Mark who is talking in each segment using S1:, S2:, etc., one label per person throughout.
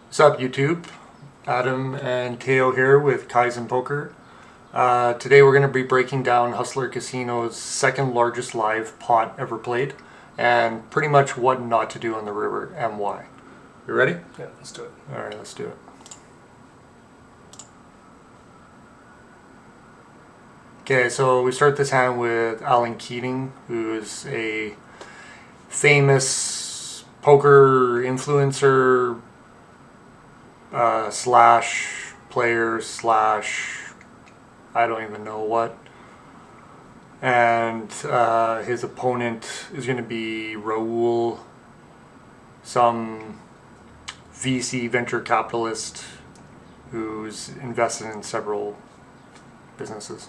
S1: What's up, YouTube? Adam and Teo here with Kaizen Poker. Today we're going to be breaking down Hustler Casino's second largest live pot ever played, and pretty much what not to do on the river and why. You ready?
S2: Yeah, let's do it.
S1: All right, let's do it. Okay, so we start this hand with Alan Keating, who is a famous poker influencer slash player slash I don't even know what. And his opponent is going to be Raul, some VC venture capitalist who's invested in several businesses.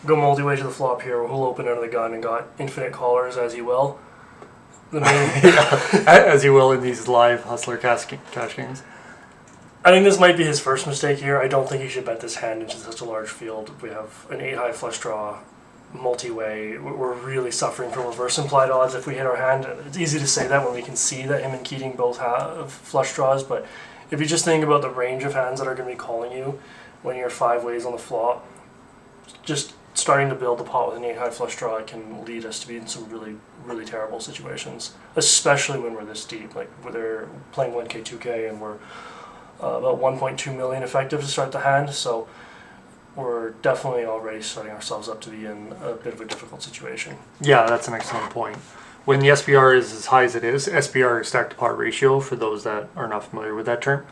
S2: Go multi-way to the flop here. We'll open under the gun and got infinite callers as he will. The main,
S1: As you will in these live Hustler cash games.
S2: I think this might be his first mistake here. I don't think he should bet this hand into such a large field. We have an 8 high flush draw, multi-way. We're really suffering from reverse implied odds if we hit our hand. It's easy to say that when we can see that him and Keating both have flush draws, but if you just think about the range of hands that are going to be calling you when you're 5 ways on the flop, just starting to build the pot with an 8 high flush draw can lead us to be in some really, really terrible situations, especially when we're this deep. Like they're playing 1K, 2K, and we're about 1.2 million effective to start the hand, so we're definitely already setting ourselves up to be in a bit of a difficult situation.
S1: Yeah, that's an excellent point. When the SPR is as high as it is, SPR is stack to pot ratio, for those that are not familiar with that term,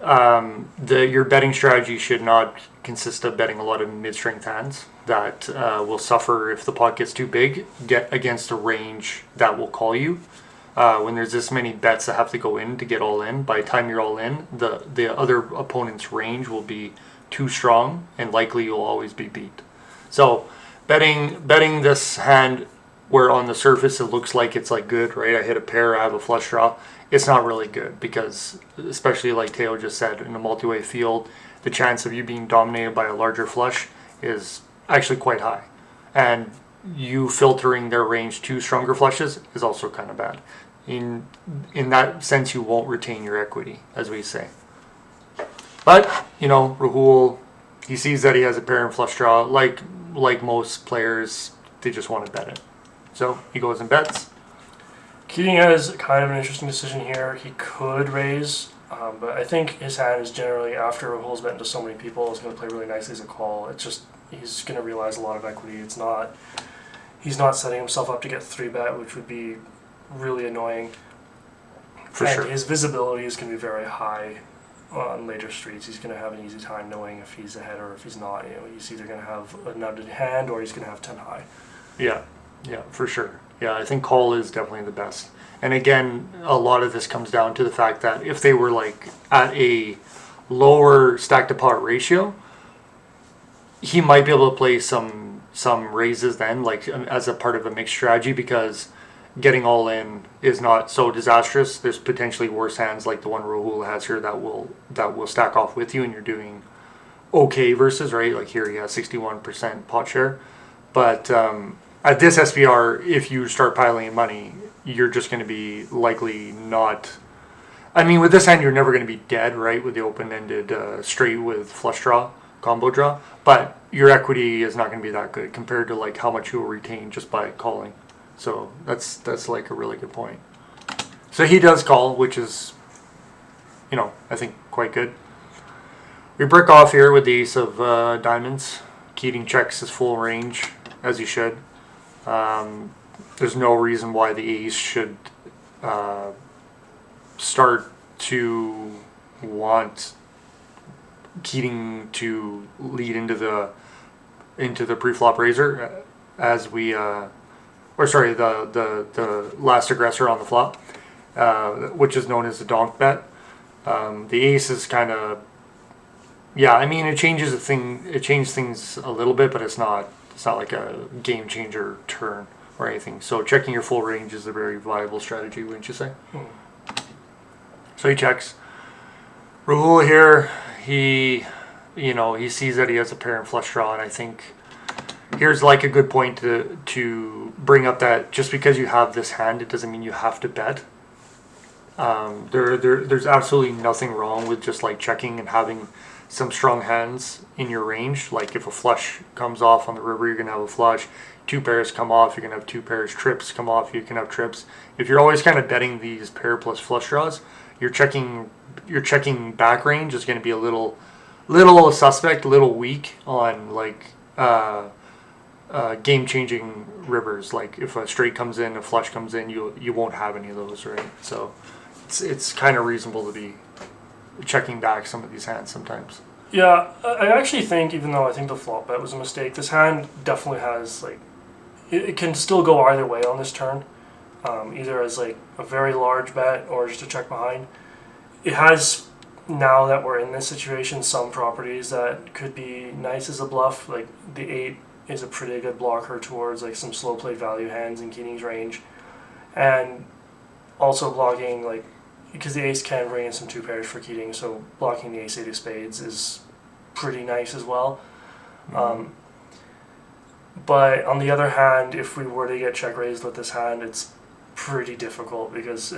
S1: your betting strategy should not consist of betting a lot of mid-strength hands that will suffer if the pot gets too big, get against a range that will call you. When there's this many bets that have to go in to get all in, by the time you're all in, the other opponent's range will be too strong, and likely you'll always be beat. So betting this hand where on the surface it looks like it's like good, right? I hit a pair, I have a flush draw. It's not really good because, especially like Teo just said, in a multi-way field, the chance of you being dominated by a larger flush is actually quite high. And you filtering their range to stronger flushes is also kind of bad. In that sense, you won't retain your equity, as we say. But, Rahul, he sees that he has a pair and flush draw. Like most players, they just want to bet it. So he goes and bets.
S2: Keating has kind of an interesting decision here. He could raise, but I think his hand is generally, after Rahul's bet into so many people, is going to play really nicely as a call. It's just, he's going to realize a lot of equity. He's not setting himself up to get 3-bet, which would be really annoying.
S1: For
S2: and
S1: sure.
S2: His visibility is going to be very high on later streets. He's going to have an easy time knowing if he's ahead or if he's not. He's either going to have a nutted hand or he's going to have 10 high.
S1: Yeah, for sure. Yeah, I think call is definitely the best. And again, a lot of this comes down to the fact that if they were like at a lower stack to pot ratio, he might be able to play some raises then, like as a part of a mixed strategy, because getting all in is not so disastrous. There's potentially worse hands like the one Rahul has here that will stack off with you, and you're doing okay versus, right? Like here he has 61% pot share, but at this SPR, if you start piling in money, you're just going to be likely not. I mean, with this hand, you're never going to be dead, right? With the open-ended straight with flush draw, combo draw, but your equity is not going to be that good compared to like how much you'll retain just by calling. So that's like a really good point. So he does call, which is, I think quite good. We break off here with the ace of diamonds. Keating checks his full range, as he should. There's no reason why the ace should start to want Keating to lead into the pre-flop raiser as we the last aggressor on the flop, which is known as the donk bet. The ace is kind of, it changes the thing. It changes things a little bit, but it's not like a game changer turn or anything. So checking your full range is a very viable strategy, wouldn't you say? So he checks. Rahul here, he sees that he has a pair and flush draw, and I think here's like a good point to bring up that just because you have this hand, it doesn't mean you have to bet. There's absolutely nothing wrong with just like checking and having some strong hands in your range. Like if a flush comes off on the river, you're gonna have a flush. Two pairs come off, you're gonna have two pairs. Trips come off, you can have trips. If you're always kind of betting these pair plus flush draws, your checking back range is gonna be a little suspect, a little weak on like game changing rivers. Like if a straight comes in, a flush comes in, you won't have any of those, right? So it's kind of reasonable to be checking back some of these hands sometimes.
S2: Yeah, I actually think, even though I think the flop bet was a mistake, this hand definitely has, like, it can still go either way on this turn. Either as, like, a very large bet or just a check behind. It has, now that we're in this situation, some properties that could be nice as a bluff. Like, the 8 is a pretty good blocker towards, like, some slow played value hands in Keating's range. And also blocking, like, because the ace can bring in some two pairs for Keating, so blocking the ace 8 of spades is pretty nice as well. But on the other hand, if we were to get check raised with this hand, it's pretty difficult because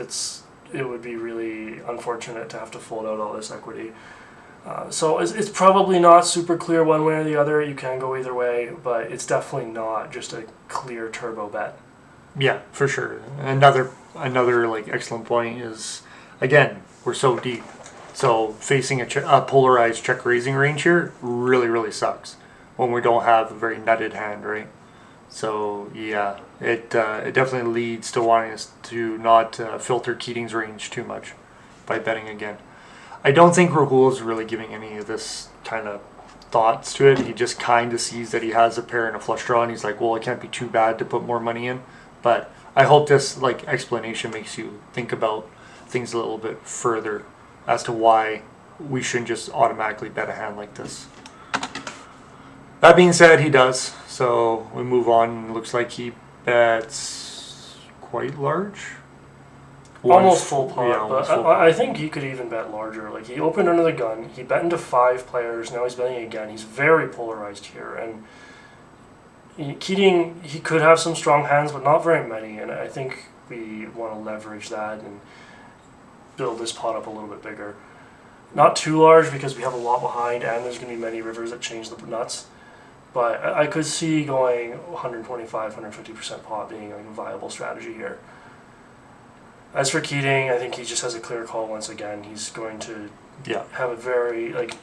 S2: it would be really unfortunate to have to fold out all this equity. So it's probably not super clear one way or the other. You can go either way, but it's definitely not just a clear turbo bet.
S1: Yeah, for sure. Another like excellent point is, again, we're so deep. So facing a polarized check raising range here really sucks when we don't have a very nutted hand, right? So yeah, it definitely leads to wanting us to not filter Keating's range too much by betting again. I don't think Rahul is really giving any of this kind of thoughts to it. He just kind of sees that he has a pair and a flush draw, and he's like, well, it can't be too bad to put more money in. But I hope this like explanation makes you think about things a little bit further as to why we shouldn't just automatically bet a hand like this. That being said, he does. So we move on. Looks like he bets quite large.
S2: Almost full pot,
S1: Yeah, almost
S2: but
S1: full pot.
S2: I think he could even bet larger. Like, he opened under the gun, he bet into 5 players, now he's betting again. He's very polarized here, and Keating, he could have some strong hands, but not very many, and I think we want to leverage that and build this pot up a little bit bigger. Not too large because we have a lot behind, and there's going to be many rivers that change the nuts. But I could see going 125, 150% pot being like a viable strategy here. As for Keating, I think he just has a clear call once again. He's going to have a very, like,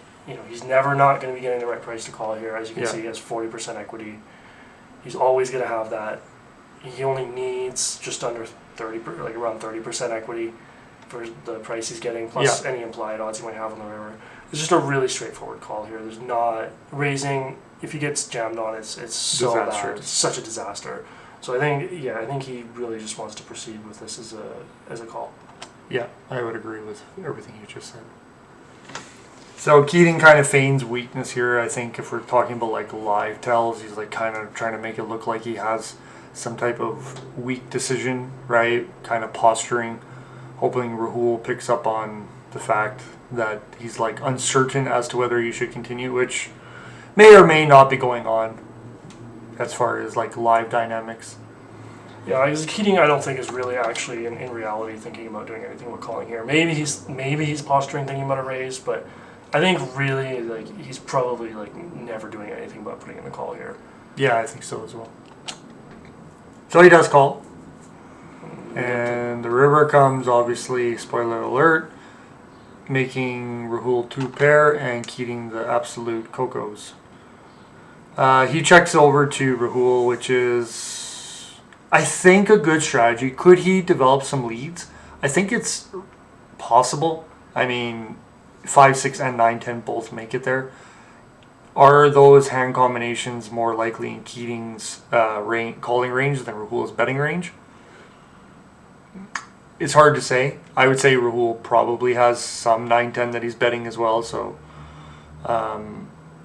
S2: he's never not going to be getting the right price to call here. As you can see, he has 40% equity. He's always going to have that. He only needs just under 30, like around 30% equity for the price he's getting, plus any implied odds he might have on the river. It's just a really straightforward call here. There's not raising. If he gets jammed on, it's so bad. It's such a disaster. So I think he really just wants to proceed with this as a call.
S1: Yeah, I would agree with everything you just said. So Keating kind of feigns weakness here. I think if we're talking about like live tells, he's like kind of trying to make it look like he has some type of weak decision, right? Kind of posturing, hoping Rahul picks up on the fact that he's like uncertain as to whether he should continue, which may or may not be going on as far as like live dynamics.
S2: Yeah, because Keating, I don't think is really actually in reality thinking about doing anything with calling here. Maybe he's posturing, thinking about a raise, but I think really like he's probably like never doing anything but putting in the call here.
S1: Yeah, I think so as well. So he does call, and the river comes. Obviously, spoiler alert, making Rahul 2 pair and Keating the absolute cocos. He checks over to Rahul, which is, I think, a good strategy. Could he develop some leads? I think it's possible. I mean, 5, 6, and 9, 10 both make it there. Are those hand combinations more likely in Keating's calling range than Rahul's betting range? It's hard to say. I would say Rahul probably has some 9, 10 that he's betting as well. So,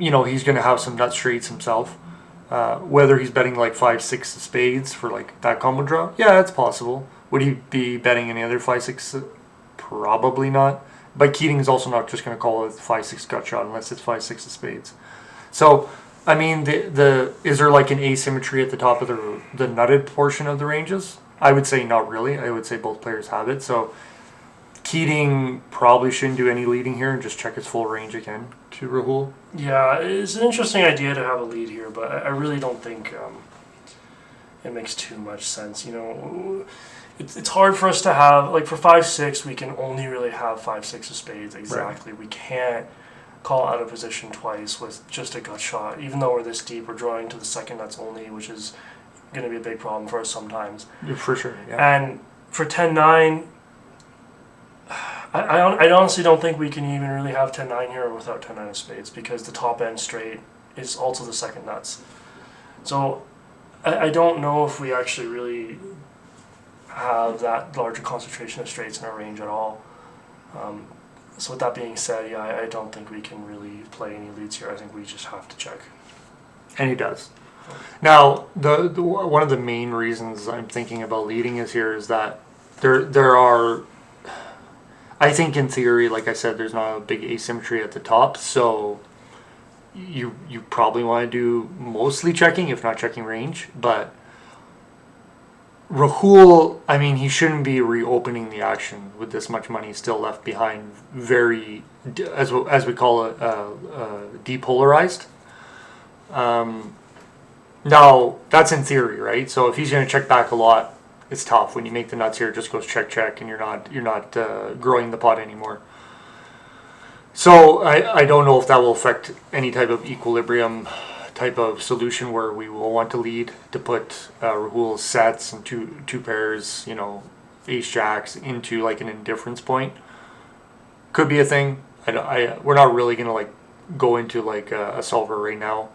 S1: he's going to have some nut straights himself. Whether he's betting like 5, 6 of spades for like that combo draw, yeah, it's possible. Would he be betting any other 5, 6? Probably not. But Keating is also not just going to call it 5, 6 gut shot unless it's 5, 6 of spades. So, I mean, is there like an asymmetry at the top of the nutted portion of the ranges? I would say not really. I would say both players have it. So Keating probably shouldn't do any leading here and just check his full range again to Rahul.
S2: Yeah, it's an interesting idea to have a lead here, but I really don't think it makes too much sense. You know, it's hard for us to have, like for 5-6, we can only really have 5-6 of spades exactly. Right. We can't call out of position twice with just a gut shot. Even though we're this deep, we're drawing to the second nuts only, which is going to be a big problem for us sometimes.
S1: Yeah, for sure, yeah.
S2: And for 10-9, I honestly don't think we can even really have 10-9 here without 10-9 of spades, because the top end straight is also the second nuts. So I don't know if we actually really have that larger concentration of straights in our range at all. So with that being said, yeah, I don't think we can really play any leads here. I think we just have to check.
S1: And he does. Now, the one of the main reasons I'm thinking about leading is that there are, I think in theory, like I said, there's not a big asymmetry at the top, so you probably want to do mostly checking, if not checking range. But Rahul, I mean, he shouldn't be reopening the action with this much money still left behind, very, as we call it, depolarized. Now, that's in theory, right? So if he's going to check back a lot, it's tough. When you make the nuts here, it just goes check, check, and you're not growing the pot anymore. So I don't know if that will affect any type of equilibrium type of solution where we will want to lead to put Rahul's sets and two pairs, you know, ace jacks into like an indifference point. Could be a thing. We're not really going to like go into like a solver right now.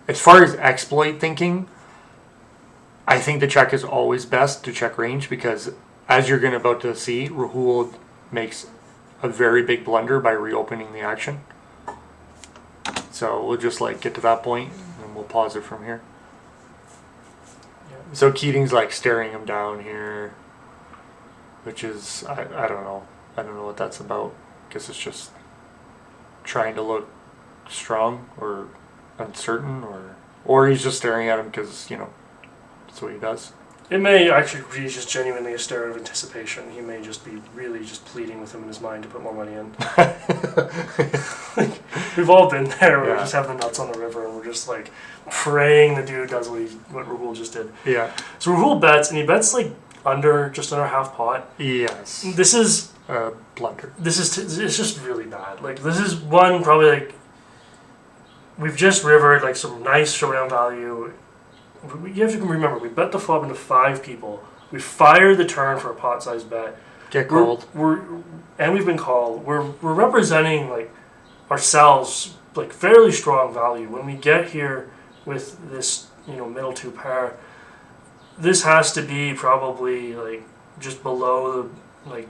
S1: As far as exploit thinking, I think the check is always best to check range, because as you're about to see, Rahul makes a very big blunder by reopening the action. So we'll just like get to that point and we'll pause it from here. Yeah. So Keating's like staring him down here, which is, I don't know. I don't know what that's about. I guess it's just trying to look strong or uncertain, or he's just staring at him because, you know, that's what he does.
S2: It may actually be just genuinely a stare of anticipation. He may just be really just pleading with him in his mind to put more money in. Like, we've all been there. Where we just have the nuts on the river and we're just like praying the dude does what Rahul just did.
S1: Yeah. So
S2: Rahul bets, and he bets like just under half pot.
S1: Yes.
S2: This is
S1: a blunder.
S2: It's just really bad. Like, this is one probably like we've just rivered like some nice showdown value. You have to remember, we bet the flop into 5 people. We fired the turn for a pot-sized bet.
S1: Get called.
S2: And we've been called. We're representing like ourselves, like fairly strong value. When we get here with this, you know, middle 2 pair, this has to be probably like just below the, like,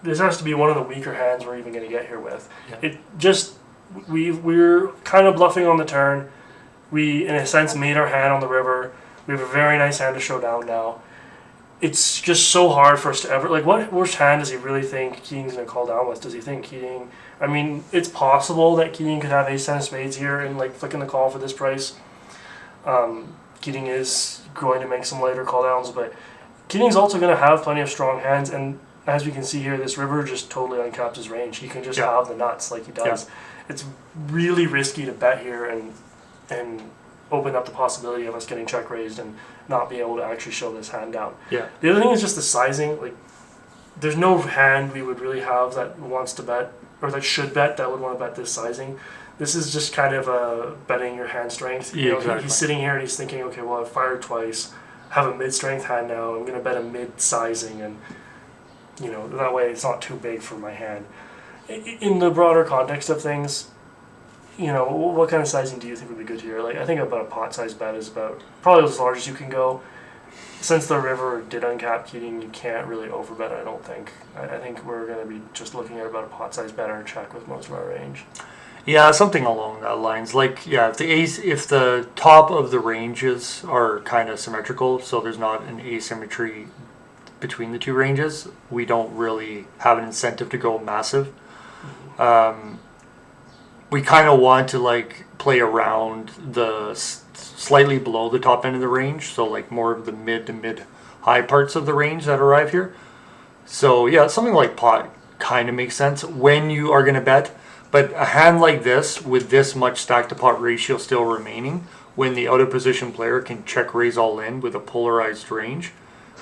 S2: this has to be one of the weaker hands we're even going to get here with. Yeah. It just, we're kind of bluffing on the turn. We, in a sense, made our hand on the river. We have a very nice hand to show down now. It's just so hard for us to ever, like, what worst hand does he really think Keating's going to call down with? Does he think Keating, I mean, it's possible that Keating could have ace 10 of spades here and, like, flicking the call for this price. Keating is going to make some later call downs, but Keating's also going to have plenty of strong hands, and as we can see here, this river just totally uncaps his range. He can just have the nuts like he does. Yeah. It's really risky to bet here and open up the possibility of us getting check raised and not be able to actually show this hand down.
S1: Yeah.
S2: The other thing is just the sizing. Like, there's no hand we would really have that wants to bet, or that should bet, that would want to bet this sizing. This is just kind of betting your hand strength. You know, exactly. He's sitting here and he's thinking, okay, well, I've fired twice, have a mid-strength hand now, I'm going to bet a mid-sizing, and, you know, that way it's not too big for my hand. In the broader context of things, you know, what kind of sizing do you think would be good here? Like, I think about a pot-sized bet is about probably as large as you can go. Since the river did uncap Keating, you can't really overbet, I don't think. I think we're going to be just looking at about a pot-sized bet or check with most of our range.
S1: Yeah, something along that lines. Like, yeah, if the top of the ranges are kind of symmetrical, so there's not an asymmetry between the two ranges, we don't really have an incentive to go massive. We kind of want to like play around the slightly below the top end of the range, so like more of the mid to mid high parts of the range that arrive here. So yeah, something like pot kind of makes sense when you are going to bet. But a hand like this, with this much stack to pot ratio still remaining, when the out of position player can check raise all in with a polarized range,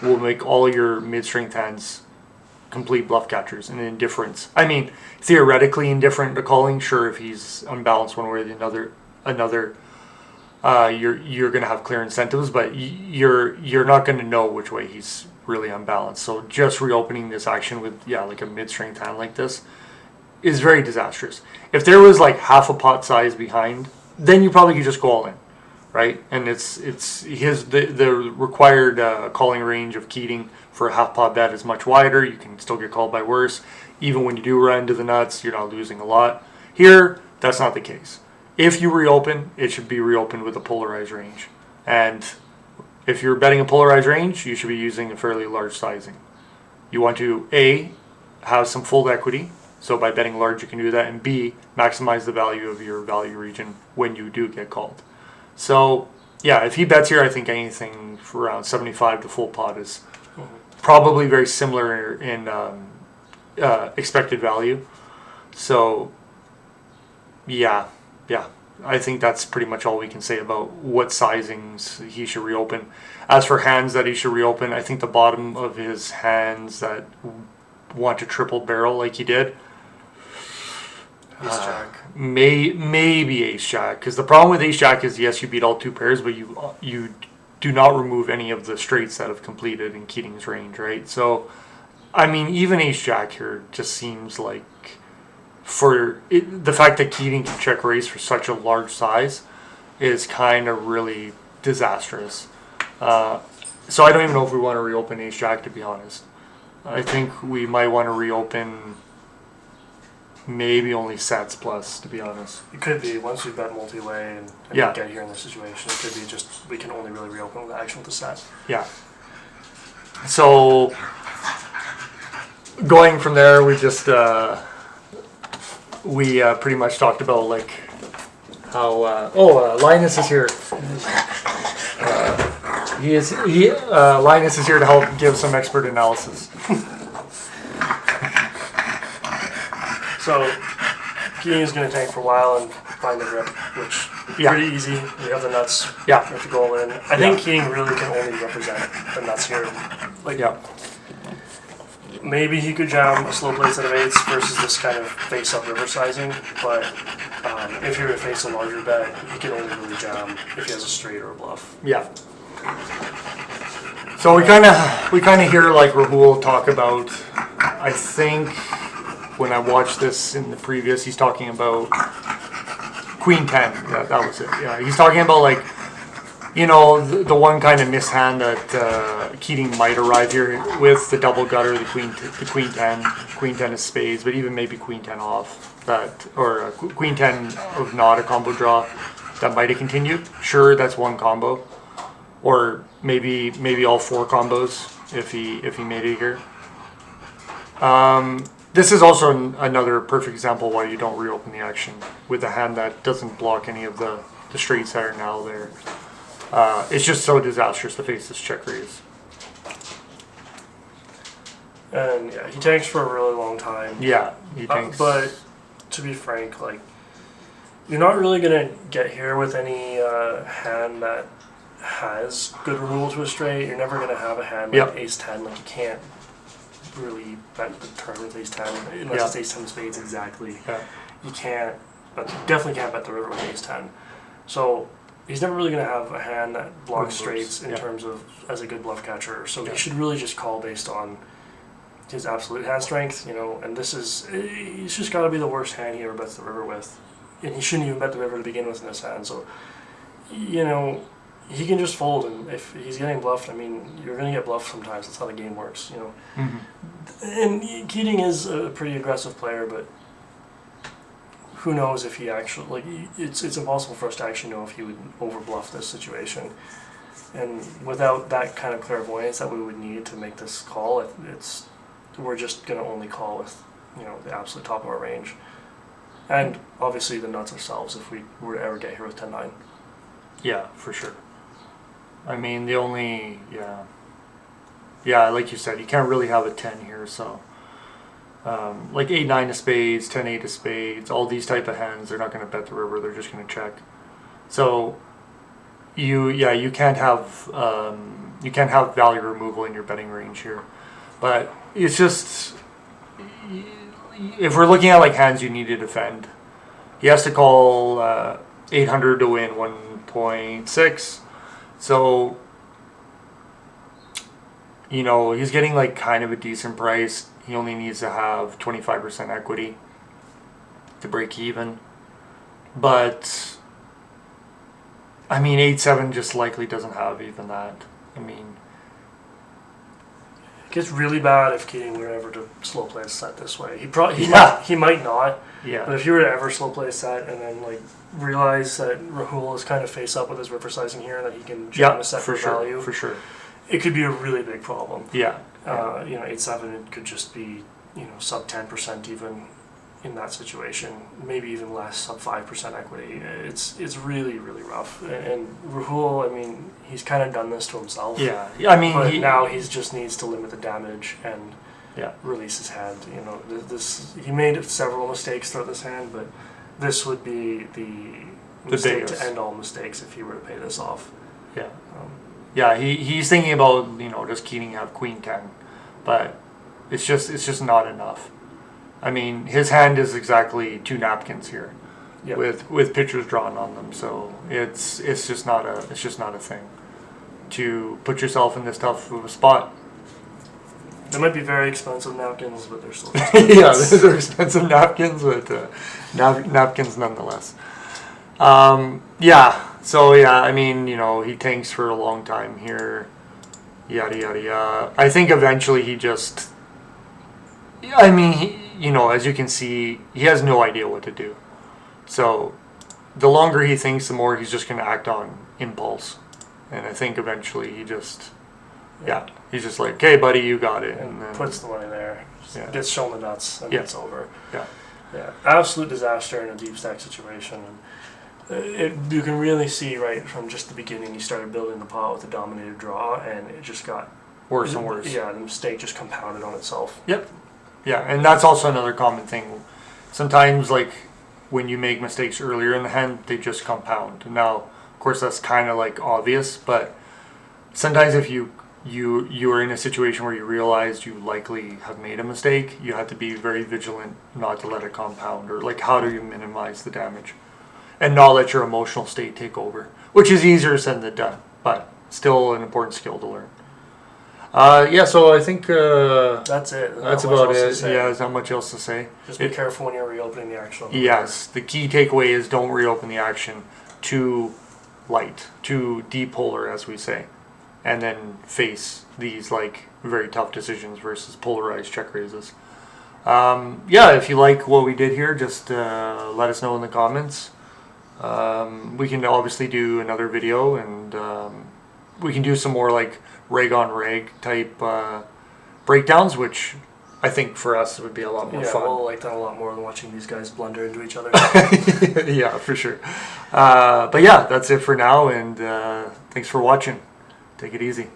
S1: will make all your mid strength hands complete bluff catchers and indifference. I mean, theoretically indifferent to calling. Sure, if he's unbalanced one way or the another, you're going to have clear incentives, but you're not going to know which way he's really unbalanced. So just reopening this action with like a mid strength hand like this is very disastrous. If there was like half a pot size behind, then you probably could just go all in, right? And the required calling range of Keating for a half pot bet is much wider. You can still get called by worse. Even when you do run into the nuts, you're not losing a lot. Here, that's not the case. If you reopen, it should be reopened with a polarized range. And if you're betting a polarized range, you should be using a fairly large sizing. You want to A, have some fold equity. So by betting large, you can do that. And B, maximize the value of your value region when you do get called. So yeah, if he bets here, I think anything for around 75 to full pot is probably very similar in expected value. So yeah, I think that's pretty much all we can say about what sizings he should reopen. As for hands that he should reopen, I think the bottom of his hands that want to triple barrel like he did,
S2: Ace jack.
S1: maybe ace jack. Because the problem with ace jack is, yes, you beat all two pairs, but you do not remove any of the straights that have completed in Keating's range, right? So, I mean, even ace jack here just seems like, the fact that Keating can check raise for such a large size is kind of really disastrous. So I don't even know if we want to reopen ace jack, to be honest. I think we might want to reopen maybe only sets plus, to be honest.
S2: It could be once we bet multi-way and
S1: Yeah.
S2: get here in this situation. It could be just we can only really reopen with action with the set.
S1: Yeah. So going from there, we just pretty much talked about like how Linus is here. Linus is here to help give some expert analysis.
S2: So Keating is going to tank for a while and find the grip, which is pretty easy. We have the nuts.
S1: Yeah.
S2: We have to go all in. I think Keating really can only represent the nuts here. Like, maybe he could jam a slow play set of eights versus this kind of face-up river sizing, but if you're to face a larger bet, he can only really jam if he has a straight or a bluff.
S1: Yeah. So we kind of hear like Rahul talk about, I think when I watched this in the previous, he's talking about Queen 10. Yeah, that was it. Yeah, he's talking about like, the one kind of mishand that Keating might arrive here with, the double gutter, the Queen 10. Queen 10 is spades, but even maybe Queen 10 off that, or Queen 10 of not a combo draw that might have continued. Sure, that's one combo, or maybe all four combos if he made it here. This is also another perfect example why you don't reopen the action with a hand that doesn't block any of the straights that are now there. It's just so disastrous to face this check raise.
S2: And yeah, he tanks for a really long time.
S1: Yeah, he tanks.
S2: But to be frank, like, you're not really going to get here with any hand that has good removal to a straight. You're never going to have a hand like ace 10. Like, you can't really bet the turn with ace 10 unless it's ace 10 spades exactly.
S1: Yeah.
S2: You can't, but you definitely can't bet the river with ace 10. So he's never really going to have a hand that blocks straights in terms of as a good bluff catcher. So he should really just call based on his absolute hand strength, and he's just got to be the worst hand he ever bets the river with. And he shouldn't even bet the river to begin with in this hand. So, he can just fold, and if he's getting bluffed, I mean, you're going to get bluffed sometimes. That's how the game works,
S1: Mm-hmm.
S2: And Keating is a pretty aggressive player, but who knows if he actually, it's impossible for us to actually know if he would overbluff this situation. And without that kind of clairvoyance that we would need to make this call, we're just going to only call with, the absolute top of our range. And obviously the nuts ourselves if we were to ever get here with 10-9.
S1: Yeah, for sure. I mean, Yeah, like you said, you can't really have a 10 here, so. Like 8-9 of spades, 10-8 of spades, all these type of hands, they're not going to bet the river, they're just going to check. So, you can't have value removal in your betting range here. But it's just, if we're looking at like hands you need to defend, he has to call 800 to win 1.6. So, he's getting like kind of a decent price. He only needs to have 25% equity to break even. But, I mean, 8-7 just likely doesn't have even that. I mean,
S2: it gets really bad if Keating were ever to slow play a set this way. He might not.
S1: yeah.
S2: But if you were to ever slow play a set and then like realize that Rahul is kind of face up with his river sizing here and that he can jam a set for value,
S1: for sure.
S2: It could be a really big problem.
S1: Yeah.
S2: 8-7, it could just be, sub 10% even in that situation, maybe even less, sub 5% equity. It's really, really rough. And Rahul, I mean, he's kind of done this to himself.
S1: Yeah. I mean,
S2: but now he just needs to limit the damage and
S1: yeah,
S2: release his hand. He made several mistakes throughout this hand, but this would be the mistake
S1: biggest.
S2: to end all mistakes if he were to pay this off.
S1: Yeah. Yeah, he's thinking about, does Keating have queen 10, but it's just not enough. I mean, his hand is exactly 2 napkins here,
S2: Yep.
S1: with pictures drawn on them. So it's just not a thing to put yourself in this tough of a spot.
S2: They might be very expensive napkins, but they're still
S1: Yeah, they're expensive napkins, but napkins nonetheless. Yeah. So yeah, I mean, he tanks for a long time here, yada yada yada. I think eventually he just, I mean, as you can see, he has no idea what to do. So the longer he thinks, the more he's just going to act on impulse. And I think eventually he just, he's just like, okay, buddy, you got it.
S2: and
S1: then
S2: puts the money there, gets shown the nuts, and it's over.
S1: Yeah.
S2: Yeah, absolute disaster in a deep stack situation. And you can really see right from just the beginning, he started building the pot with a dominated draw, and it just got
S1: worse and worse.
S2: Yeah, the mistake just compounded on itself.
S1: Yep. Yeah, and that's also another common thing. Sometimes, like, when you make mistakes earlier in the hand, they just compound. Now, of course, that's kind of like obvious, but sometimes if you are in a situation where you realize you likely have made a mistake, you have to be very vigilant not to let it compound, or like how do you minimize the damage and not let your emotional state take over, which is easier said than done, but still an important skill to learn. So I think
S2: that's it.
S1: That's about it. Yeah, there's not much else to say.
S2: Just be careful when you're reopening the action.
S1: Yes, the key takeaway is don't reopen the action too light, too depolar, as we say, and then face these like very tough decisions versus polarized check raises. If you like what we did here, just let us know in the comments. We can obviously do another video, and we can do some more like reg on reg type breakdowns, which I think for us would be a lot more fun.
S2: We'll like that a lot more than watching these guys blunder into each other.
S1: Yeah, for sure. But yeah, that's it for now, and thanks for watching. Take it easy.